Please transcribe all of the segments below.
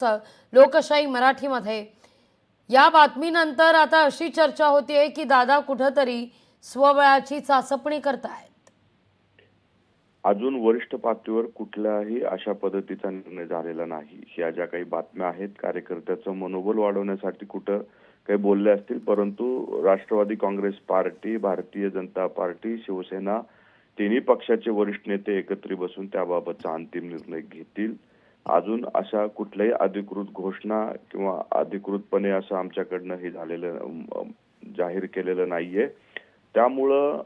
लोकशाही मराठीमध्ये या बातमीनंतर आता अशी चर्चा होतीये की दादा कुठेतरी स्वबळाची चाचपणी करतायत। अजून वरिष्ठ पातळीवर कुठल्याही अशा पद्धतीचा निर्णय झालेला नाही। ह्या ज्या काही बातम्या आहेत कार्यकर्त्याचं मनोबल वाढवण्यासाठी कुठं काही बोलले असतील, परंतु राष्ट्रवादी काँग्रेस पार्टी, भारतीय जनता पार्टी, शिवसेना तिन्ही पक्षाचे वरिष्ठ नेते एकत्र बसून त्याबाबतचा अंतिम निर्णय घेतील। अजून अशा कुठल्याही अधिकृत घोषणा किंवा अधिकृतपणे असं आमच्याकडनं हे झालेलं जाहीर केलेलं नाहीये। त्यामुळं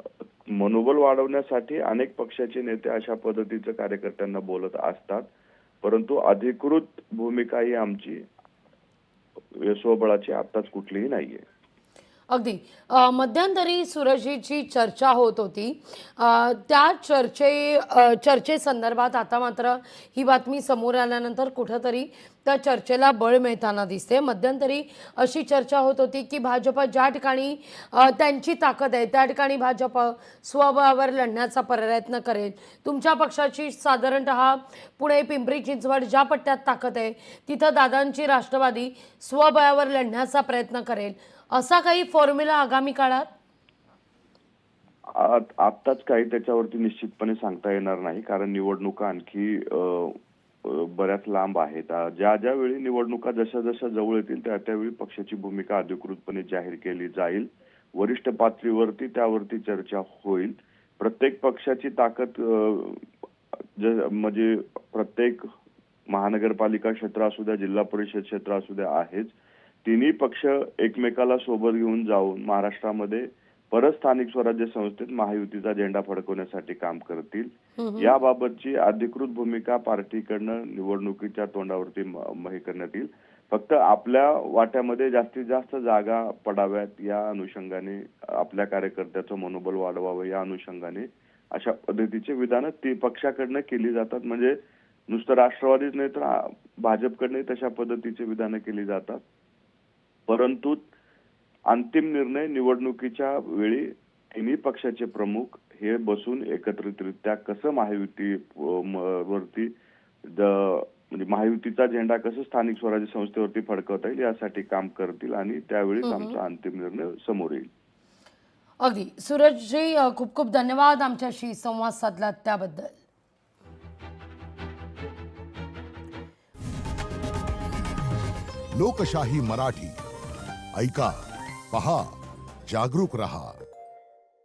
मनोबल वाढवण्यासाठी अनेक पक्षाचे नेते अशा पद्धतीचं कार्यकर्त्यांना बोलत असतात, परंतु अधिकृत भूमिका ही आमची स्वबळाची आताच कुठलीही नाहीये। अगदी मध्यंतरी सूरजची चर्चा होत होती, त्या चर्चेसंदर्भात आता मात्र ही बातमी समोर आल्यानंतर कुठेतरी त्या चर्चेला बळ मिळताना दिसते। मध्यंतरी अशी चर्चा होत होती की भाजप ज्या ठिकाणी त्यांची ताकद आहे त्या ठिकाणी भाजप स्वबळावर लढण्याचा प्रयत्न करेल। तुमच्या पक्षाची साधारणतः पुणे, पिंपरी चिंचवड ज्या पट्ट्यात ताकद आहे तिथं दादांची राष्ट्रवादी स्वबळावर लढण्याचा प्रयत्न करेल, असा काही फॉर्म्युला आगामी काळात? आत्ताच काही त्याच्यावरती निश्चितपणे सांगता येणार नाही, कारण निवडणुका आणखी बऱ्याच लांब आहेत। ज्या ज्या वेळी निवडणुका जशा जशा जवळ येतील त्या त्यावेळी पक्षाची भूमिका अधिकृतपणे जाहीर केली जाईल। वरिष्ठ पातळीवरती त्यावरती चर्चा होईल। प्रत्येक पक्षाची ताकद म्हणजे प्रत्येक महानगरपालिका क्षेत्र असू द्या, जिल्हा परिषद क्षेत्र असू द्या आहेच। तिन्ही पक्ष एकमेकाला सोबत घेऊन जाऊन महाराष्ट्रामध्ये परत स्थानिक स्वराज्य संस्थेत महायुतीचा झेंडा फडकवण्यासाठी काम करतील। याबाबतची अधिकृत भूमिका पार्टीकडनं निवडणुकीच्या तोंडावरती हे करण्यात येईल। फक्त आपल्या वाट्यामध्ये जास्तीत जास्त जागा पडाव्यात या अनुषंगाने, आपल्या कार्यकर्त्याचं मनोबल वाढवावं या अनुषंगाने अशा पद्धतीचे विधान ती पक्षाकडनं केली जातात। म्हणजे नुसतं राष्ट्रवादीच नाही तर भाजपकडनं तशा पद्धतीचे विधानं केली जातात। परंतु अंतिम निर्णय निवडणुकीच्या वेळी तिन्ही पक्षाचे प्रमुख हे बसून एकत्रितरित्या कसं महायुती वरती म्हणजे महायुतीचा झेंडा कसं स्थानिक स्वराज्य संस्थेवरती फडकवता येईल यासाठी काम करतील आणि त्यावेळीच आमचा अंतिम निर्णय समोर येईल। अगदी सूरजजी, खूप खूप धन्यवाद आमच्याशी संवाद साधलात त्याबद्दल। लोकशाही मराठी ऐका, पहा, जागरूक रहा।